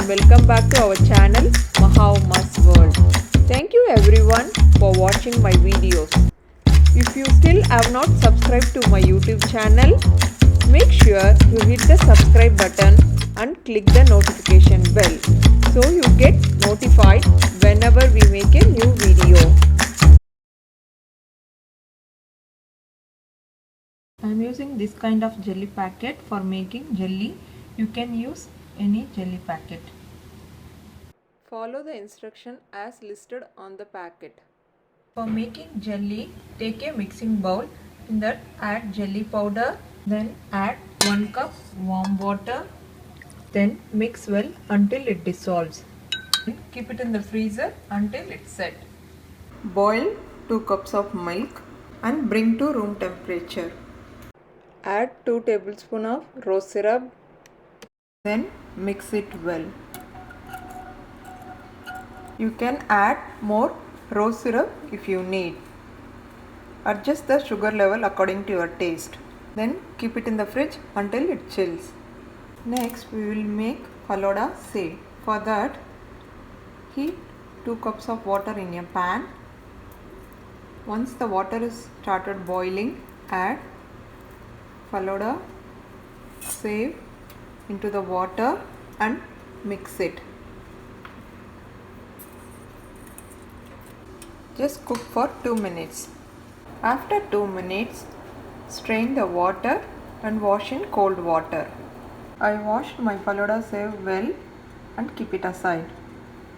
and welcome back to our channel MahaUma's World. Thank you everyone for watching my videos. If you still have not subscribed to my YouTube channel, make sure you hit the subscribe button and click the notification bell so you get notified whenever we make a new video. I am using this kind of jelly packet for making jelly. You can use any jelly packet. Follow the instruction as listed on the packet. For making jelly, take a mixing bowl. In that add jelly powder. Then add 1 cup warm water. Then mix well until it dissolves. Keep it in the freezer until it's set. Boil 2 cups of milk and bring to room temperature. Add 2 tablespoons of rose syrup. Then mix it well. You can add more rose syrup if you need. Adjust the sugar level according to your taste. Then keep it in the fridge until it chills. Next we will make Falooda save. For that, heat 2 cups of water in a pan. Once the water is started boiling, add Falooda save into the water and mix it. Just cook for 2 minutes. After 2 minutes, strain the water and wash in cold water. I washed my Falooda save well and keep it aside.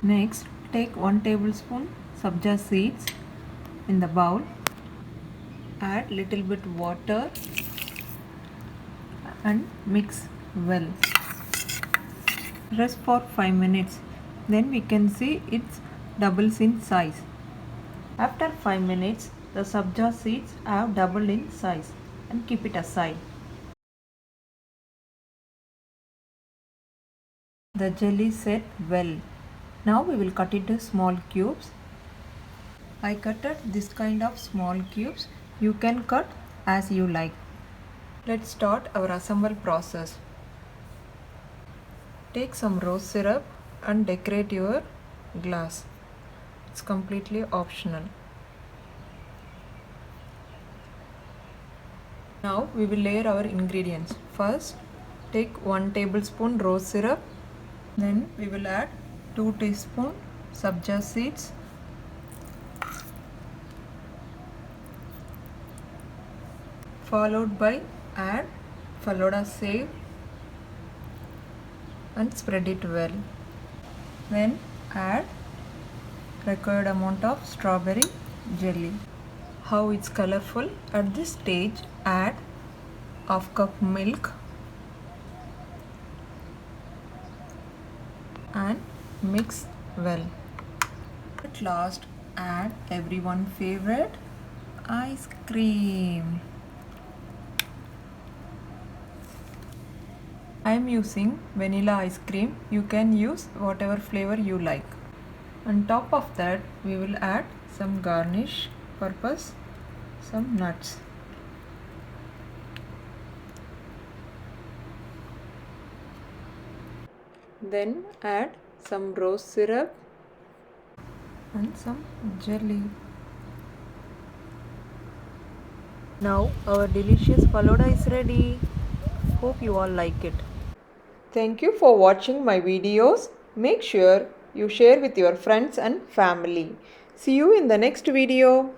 Next, take 1 tablespoon sabja seeds in the bowl. Add little bit water and mix well. Rest for 5 minutes. Then we can see it doubles in size. After 5 minutes, the sabja seeds have doubled in size and keep it aside. The jelly set well. Now we will cut it into small cubes. I cutted this kind of small cubes. You can cut as you like. Let's start our assemble process. Take some rose syrup and decorate your glass. It's completely optional. Now we will layer our ingredients. First, take 1 tablespoon rose syrup. Then we will add 2 teaspoons sabja seeds. Followed by add Falooda save and spread it well. Then add required amount of strawberry jelly. How it's colorful. At this stage, add half cup milk and mix well. At last, add everyone's favorite ice cream. I am using vanilla ice cream. You can use whatever flavor you like. On top of that, we will add some garnish purpose, some nuts. Then add some rose syrup and some jelly. Now our delicious Falooda is ready. Hope you all like it. Thank you for watching my videos. Make sure you share with your friends and family. See you in the next video.